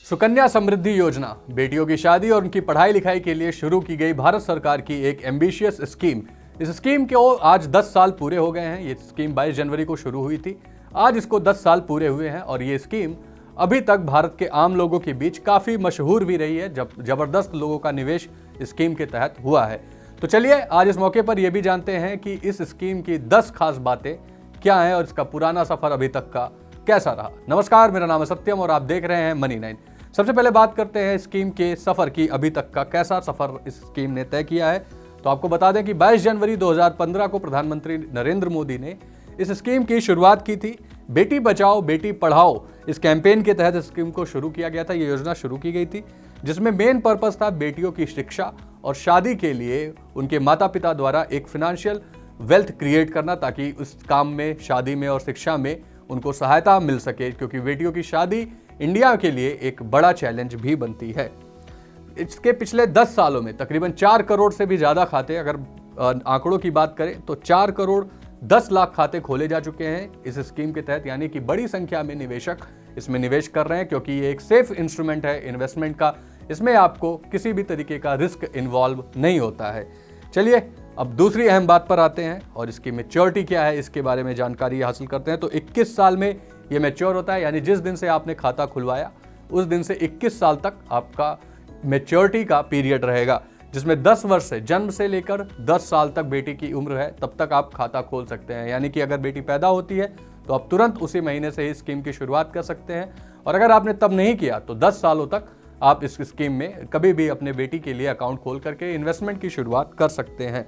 सुकन्या समृद्धि योजना बेटियों की शादी और उनकी पढ़ाई लिखाई के लिए शुरू की गई भारत सरकार की एक एम्बिशियस स्कीम। इस स्कीम को आज 10 साल पूरे हो गए हैं। ये स्कीम 22 जनवरी को शुरू हुई थी। आज इसको 10 साल पूरे हुए हैं और ये स्कीम अभी तक भारत के आम लोगों के बीच काफ़ी मशहूर भी रही है। जब जबरदस्त लोगों का निवेश स्कीम के तहत हुआ है। तो चलिए आज इस मौके पर यह भी जानते हैं कि इस स्कीम की 10 खास बातें क्या हैं और इसका पुराना सफर अभी तक का कैसा रहा। नमस्कार, मेरा नाम है सत्यम और आप देख रहे हैं मनी 9। सबसे पहले बात करते हैं स्कीम के सफर की, अभी तक का कैसा सफर इस स्कीम ने तय किया है। तो आपको बता दें कि 22 जनवरी 2015 को प्रधानमंत्री नरेंद्र मोदी ने इस स्कीम की शुरुआत की थी। बेटी बचाओ बेटी पढ़ाओ इस कैंपेन के तहत स्कीम को शुरू किया गया था। ये योजना शुरू की गई थी जिसमें मेन पर्पस था बेटियों की शिक्षा और शादी के लिए उनके माता पिता द्वारा एक फाइनेंशियल वेल्थ क्रिएट करना, ताकि उस काम में, शादी में और शिक्षा में उनको सहायता मिल सके, क्योंकि बेटियों की शादी इंडिया के लिए एक बड़ा चैलेंज भी बनती है। इसके पिछले 10 सालों में तकरीबन 4 करोड़ से भी ज़्यादा खाते, अगर आंकड़ों की बात करें तो 4 करोड़ 10 लाख खाते खोले जा चुके हैं इस स्कीम के तहत। यानी कि बड़ी संख्या में निवेशक इसमें निवेश कर रहे हैं, क्योंकि ये एक सेफ इंस्ट्रूमेंट है इन्वेस्टमेंट का। इसमें आपको किसी भी तरीके का रिस्क इन्वॉल्व नहीं होता है। चलिए अब दूसरी अहम बात पर आते हैं और इसकी मैच्योरिटी क्या है इसके बारे में जानकारी हासिल करते हैं। तो 21 साल में ये मैच्योर होता है, यानी जिस दिन से आपने खाता खुलवाया उस दिन से 21 साल तक आपका मैच्योरिटी का पीरियड रहेगा, जिसमें 10 वर्ष से, जन्म से लेकर 10 साल तक बेटी की उम्र है, तब तक आप खाता खोल सकते हैं। यानी कि अगर बेटी पैदा होती है तो आप तुरंत उसी महीने से ही स्कीम की शुरुआत कर सकते हैं, और अगर आपने तब नहीं किया तो 10 सालों तक आप इस स्कीम में कभी भी अपने बेटी के लिए अकाउंट खोल करके इन्वेस्टमेंट की शुरुआत कर सकते हैं।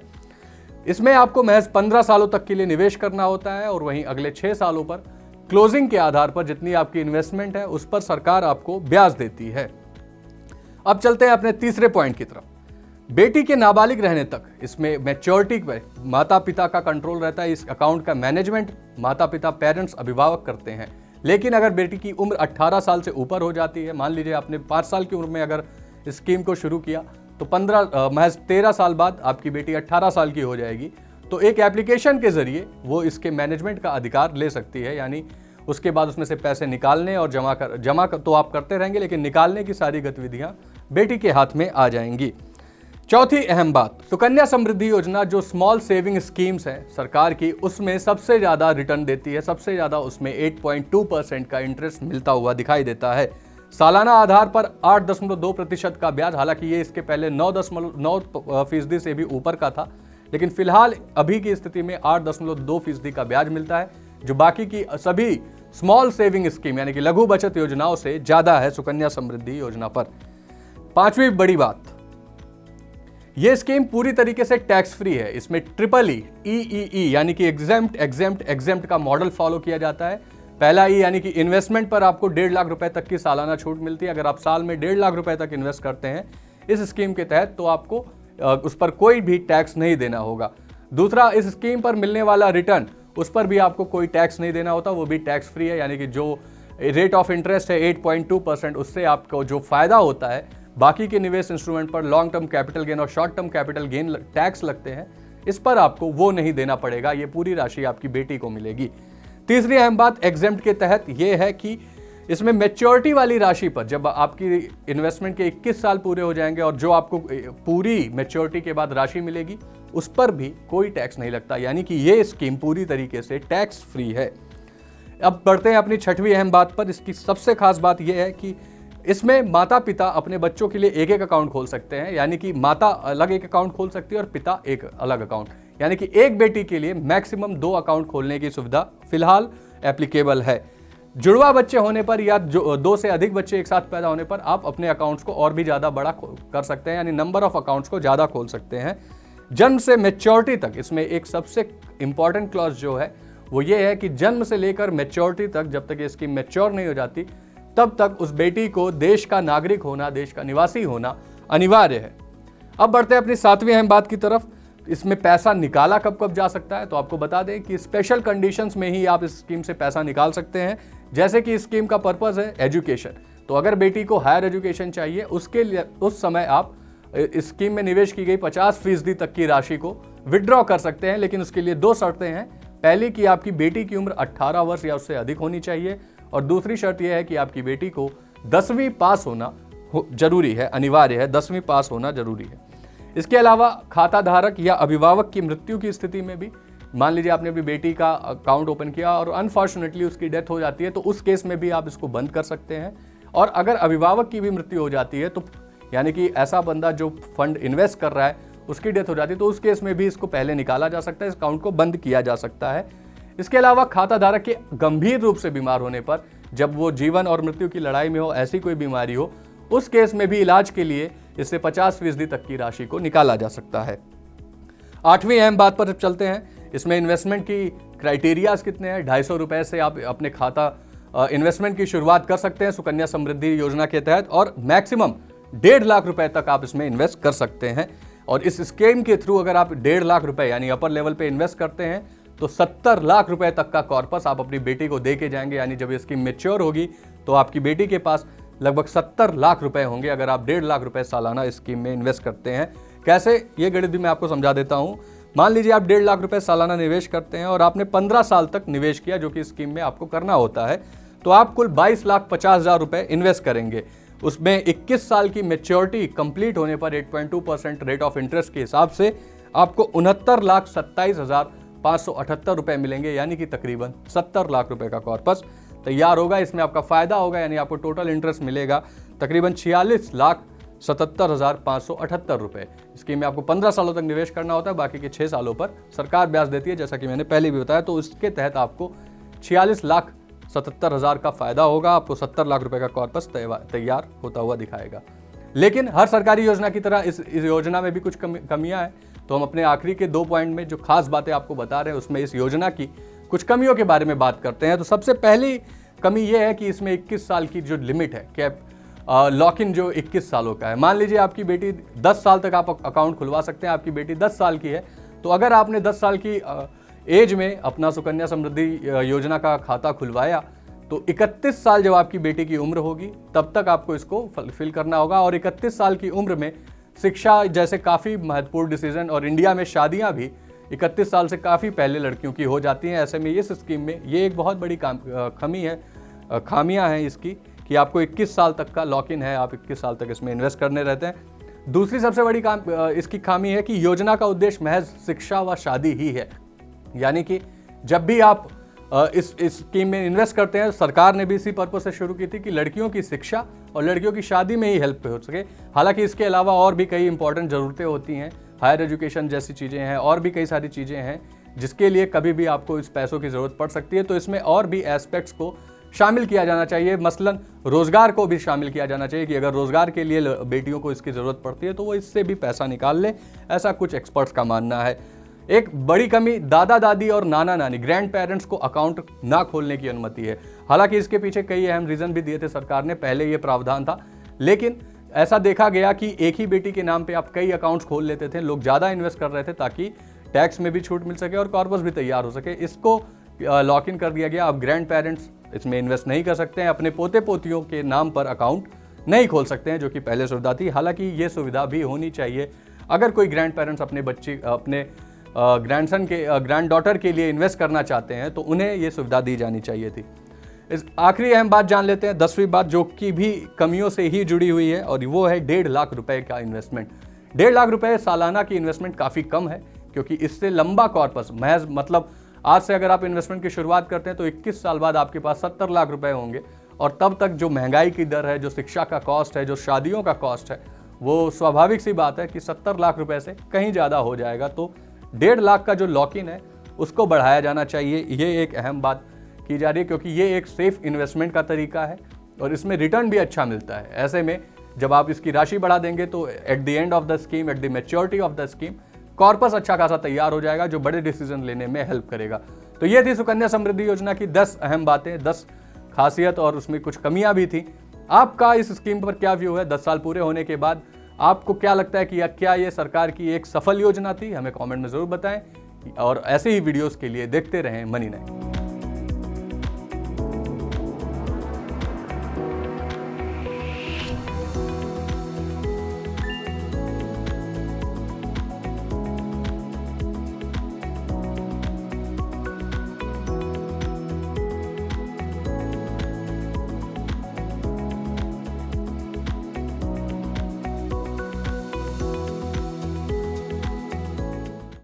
इसमें आपको महज 15 सालों तक के लिए निवेश करना होता है, और वहीं अगले 6 सालों पर क्लोजिंग के आधार पर जितनी आपकी इन्वेस्टमेंट है उस पर सरकार आपको ब्याज देती है। अब चलते हैं अपने तीसरे पॉइंट की तरफ। बेटी के नाबालिग रहने तक इसमें मैच्योरिटी पर माता पिता का कंट्रोल रहता है। इस अकाउंट का मैनेजमेंट माता पिता, पेरेंट्स, अभिभावक करते हैं। लेकिन अगर बेटी की उम्र 18 साल से ऊपर हो जाती है, मान लीजिए आपने 5 साल की उम्र में अगर स्कीम को शुरू किया तो महज 13 साल बाद आपकी बेटी 18 साल की हो जाएगी, तो एक एप्लीकेशन के जरिए वो इसके मैनेजमेंट का अधिकार ले सकती है। यानी उसके बाद उसमें से पैसे निकालने और जमा तो आप करते रहेंगे, लेकिन निकालने की सारी गतिविधियां बेटी के हाथ में आ जाएंगी। चौथी अहम बात, सुकन्या समृद्धि योजना जो स्मॉल सेविंग स्कीम्स है सरकार की, उसमें सबसे ज़्यादा रिटर्न देती है। सबसे ज़्यादा उसमें 8.2% का इंटरेस्ट मिलता हुआ दिखाई देता है। सालाना आधार पर 8.2% का ब्याज, हालांकि ये इसके पहले 9.9% से भी ऊपर का था, लेकिन फिलहाल अभी की स्थिति में 8.2% का ब्याज मिलता है, जो बाकी की सभी स्मॉल सेविंग स्कीम यानी कि लघु बचत योजनाओं से ज़्यादा है सुकन्या समृद्धि योजना पर। पांचवी बड़ी बात, यह स्कीम पूरी तरीके से टैक्स फ्री है। इसमें EEE यानी कि एग्जेम्प्ट का मॉडल फॉलो किया जाता है। पहला ई यानी कि इन्वेस्टमेंट पर आपको 1.5 लाख रुपए तक की सालाना छूट मिलती है। अगर आप साल में 1.5 लाख रुपए तक इन्वेस्ट करते हैं इस स्कीम के तहत तो आपको उस पर कोई भी टैक्स नहीं देना होगा। दूसरा, इस स्कीम पर मिलने वाला रिटर्न, उस पर भी आपको कोई टैक्स नहीं देना होता, वो भी टैक्स फ्री है। यानी कि जो रेट ऑफ इंटरेस्ट है 8.2%, उससे आपको जो फायदा होता है, बाकी के निवेश इंस्ट्रूमेंट पर लॉन्ग टर्म कैपिटल गेन और short term capital gain tax लगते हैं, इस पर आपको वो नहीं देना पड़ेगा। ये पूरी राशि आपकी बेटी को मिलेगी। तीसरी अहम बात एग्जेम्प्ट के तहत यह है कि इसमें मैच्योरिटी वाली राशि पर, जब आपकी इन्वेस्टमेंट के 21 साल पूरे हो जाएंगे और जो आपको पूरी मैच्योरिटी के बाद राशि मिलेगी, उस पर भी कोई टैक्स नहीं लगता। यानी कि ये स्कीम पूरी तरीके से टैक्स फ्री है। अब बढ़ते हैं अपनी छठवीं अहम बात पर। इसकी सबसे खास बात यह है कि इसमें माता पिता अपने बच्चों के लिए एक एक अकाउंट खोल सकते हैं। यानी कि माता अलग एक अकाउंट खोल सकती है और पिता एक अलग अकाउंट। यानी कि एक बेटी के लिए मैक्सिमम 2 अकाउंट खोलने की सुविधा फिलहाल एप्लीकेबल है। जुड़वा बच्चे होने पर या 2 से अधिक बच्चे एक साथ पैदा होने पर आप अपने अकाउंट्स को और भी ज़्यादा बड़ा कर सकते हैं, यानी नंबर ऑफ अकाउंट्स को ज़्यादा खोल सकते हैं। जन्म से मैच्योरिटी तक इसमें एक सबसे इंपॉर्टेंट क्लॉज जो है वो ये है कि जन्म से लेकर मैच्योरिटी तक, जब तक ये स्कीम मैच्योर नहीं हो जाती, तब तक उस बेटी को देश का नागरिक होना, देश का निवासी होना अनिवार्य है। अब बढ़ते हैं अपनी 7वीं अहम बात की तरफ। इसमें पैसा निकाला कब कब जा सकता है, तो आपको बता दें कि स्पेशल कंडीशंस में ही आप इस स्कीम से पैसा निकाल सकते हैं। जैसे कि इस स्कीम का पर्पस है एजुकेशन, तो अगर बेटी को हायर एजुकेशन चाहिए उसके लिए उस समय आप इस स्कीम में निवेश की गई 50% तक की राशि को विड्रॉ कर सकते हैं। लेकिन उसके लिए 2 शर्तें हैं। पहली कि आपकी बेटी की उम्र 18 वर्ष या उससे अधिक होनी चाहिए, और दूसरी शर्त यह है कि आपकी बेटी को 10वीं पास होना जरूरी है, अनिवार्य है, 10वीं पास होना जरूरी है। इसके अलावा खाता धारक या अभिभावक की मृत्यु की स्थिति में भी, मान लीजिए आपने अपनी बेटी का अकाउंट ओपन किया और अनफॉर्चुनेटली उसकी डेथ हो जाती है, तो उस केस में भी आप इसको बंद कर सकते हैं। और अगर अभिभावक की भी मृत्यु हो जाती है, तो यानी कि ऐसा बंदा जो फंड इन्वेस्ट कर रहा है उसकी डेथ हो जाती है, तो उस केस में भी इसको पहले निकाला जा सकता है, इस अकाउंट को बंद किया जा सकता है। इसके अलावा खाता धारक के गंभीर रूप से बीमार होने पर, जब वो जीवन और मृत्यु की लड़ाई में हो, ऐसी कोई बीमारी हो, उस केस में भी इलाज के लिए इससे 50% तक की राशि को निकाला जा सकता है। 8वीं अहम बात पर चलते हैं। इसमें इन्वेस्टमेंट की क्राइटेरियाज कितने हैं। 250 रुपए से आप अपने खाता इन्वेस्टमेंट की शुरुआत कर सकते हैं सुकन्या समृद्धि योजना के तहत, और मैक्सिमम 1.5 लाख रुपए तक आप इसमें इन्वेस्ट कर सकते हैं। और इस स्कीम के थ्रू अगर आप 1.5 लाख रुपए यानी अपर लेवल पे इन्वेस्ट करते हैं तो 70 लाख रुपए तक का कॉर्पस आप अपनी बेटी को दे के जाएंगे। यानी जब ये स्कीम मैच्योर होगी तो आपकी बेटी के पास लगभग 70 लाख रुपए होंगे अगर आप 1.5 लाख रुपए सालाना इस स्कीम में इन्वेस्ट करते हैं। कैसे, ये गणित भी मैं आपको समझा देता हूं। मान लीजिए आप 1.5 लाख रुपए सालाना निवेश करते हैं और आपने 15 साल तक निवेश किया, जो कि स्कीम में आपको करना होता है, तो आप कुल 22,50,000 रुपए इन्वेस्ट करेंगे। उसमें 21 साल की मैच्योरिटी कंप्लीट होने पर 8.2% रेट ऑफ इंटरेस्ट के हिसाब से आपको 69,27,578 रुपए मिलेंगे। यानी कि तकरीबन 70 लाख रुपए का कॉर्पस तैयार होगा। इसमें आपका फायदा होगा, यानी आपको टोटल इंटरेस्ट मिलेगा तकरीबन 46,77,578 रुपए। स्कीम में आपको 15 सालों तक निवेश करना होता है, बाकी के 6 सालों पर सरकार ब्याज देती है, जैसा कि मैंने पहले भी बताया। तो इसके तहत आपको 46,77,000 का फायदा होगा। आपको 70 लाख रुपए का कॉर्पस तैयार होता हुआ दिखाएगा। लेकिन हर सरकारी योजना की तरह इस योजना में भी कुछ कमियां हैं। तो हम अपने आखिरी के 2 पॉइंट में जो खास बातें आपको बता रहे हैं, उसमें इस योजना की कुछ कमियों के बारे में बात करते हैं। तो सबसे पहली कमी यह है कि इसमें 21 साल की जो लिमिट है, कैप लॉक इन जो 21 सालों का है। मान लीजिए आपकी बेटी 10 साल तक आप अकाउंट खुलवा सकते हैं। आपकी बेटी 10 साल की है, तो अगर आपने 10 साल की एज में अपना सुकन्या समृद्धि योजना का खाता खुलवाया, तो 31 साल जब आपकी बेटी की उम्र होगी तब तक आपको इसको फुलफिल करना होगा। और 31 साल की उम्र में शिक्षा जैसे काफ़ी महत्वपूर्ण डिसीजन, और इंडिया में शादियां भी 31 साल से काफ़ी पहले लड़कियों की हो जाती हैं। ऐसे में इस स्कीम में ये एक बहुत बड़ी खामियां हैं इसकी, कि आपको 21 साल तक का लॉक इन है, आप 21 साल तक इसमें इन्वेस्ट करने रहते हैं। दूसरी सबसे बड़ी इसकी खामी है कि योजना का उद्देश्य महज शिक्षा व शादी ही है। यानी कि जब भी आप इस स्कीम में इन्वेस्ट करते हैं, सरकार ने भी इसी पर्पस से शुरू की थी कि लड़कियों की शिक्षा और लड़कियों की शादी में ही हेल्प हो सके। हालांकि इसके अलावा और भी कई इंपॉर्टेंट ज़रूरतें होती हैं, हायर एजुकेशन जैसी चीज़ें हैं, और भी कई सारी चीज़ें हैं जिसके लिए कभी भी आपको इस पैसों की ज़रूरत पड़ सकती है। तो इसमें और भी एस्पेक्ट्स को शामिल किया जाना चाहिए। मसलन रोज़गार को भी शामिल किया जाना चाहिए कि अगर रोज़गार के लिए बेटियों को इसकी ज़रूरत पड़ती है तो वो इससे भी पैसा निकाल ले, ऐसा कुछ एक्सपर्ट्स का मानना है। एक बड़ी कमी दादा दादी और नाना नानी, ग्रैंड पेरेंट्स को अकाउंट ना खोलने की अनुमति है। हालांकि इसके पीछे कई अहम रीज़न भी दिए थे सरकार ने, पहले ये प्रावधान था, लेकिन ऐसा देखा गया कि एक ही बेटी के नाम पे आप कई अकाउंट्स खोल लेते थे, लोग ज़्यादा इन्वेस्ट कर रहे थे ताकि टैक्स में भी छूट मिल सके और कॉर्पस भी तैयार हो सके। इसको लॉक इन कर दिया गया। अब ग्रैंड पेरेंट्स इसमें इन्वेस्ट नहीं कर सकते हैं, अपने पोते पोतियों के नाम पर अकाउंट नहीं खोल सकते हैं, जो कि पहले सुविधा थी। हालांकि ये सुविधा भी होनी चाहिए। अगर कोई ग्रैंड पेरेंट्स अपने ग्रैंडसन के ग्रैंड डॉटर के लिए इन्वेस्ट करना चाहते हैं तो उन्हें ये सुविधा दी जानी चाहिए थी। इस आखिरी अहम बात जान लेते हैं, 10वीं बात, जो कि भी कमियों से ही जुड़ी हुई है, और वो है 1.5 लाख रुपए का इन्वेस्टमेंट। 1.5 लाख रुपए सालाना की इन्वेस्टमेंट काफ़ी कम है, क्योंकि इससे लंबा कॉर्पस, महज मतलब आज से अगर आप इन्वेस्टमेंट की शुरुआत करते हैं तो 21 साल बाद आपके पास 70 लाख रुपए होंगे, और तब तक जो महंगाई की दर है, जो शिक्षा का कॉस्ट है, जो शादियों का कॉस्ट है, वो स्वाभाविक सी बात है कि 70 लाख रुपए से कहीं ज़्यादा हो जाएगा। तो 1.5 लाख का जो लॉक इन है उसको बढ़ाया जाना चाहिए। ये एक अहम बात की जा रही है, क्योंकि ये एक सेफ इन्वेस्टमेंट का तरीका है और इसमें रिटर्न भी अच्छा मिलता है। ऐसे में जब आप इसकी राशि बढ़ा देंगे तो at the end of the scheme, at the maturity of the scheme, corpus अच्छा खासा तैयार हो जाएगा, जो बड़े डिसीजन लेने में हेल्प करेगा। तो ये थी सुकन्या समृद्धि योजना की 10 अहम बातें, 10 खासियत, और उसमें कुछ कमियां भी थी। आपका इस स्कीम पर क्या व्यू है 10 साल पूरे होने के बाद? आपको क्या लगता है कि क्या ये सरकार की एक सफल योजना थी? हमें कमेंट में ज़रूर बताएं, और ऐसे ही वीडियोस के लिए देखते रहें मनी9।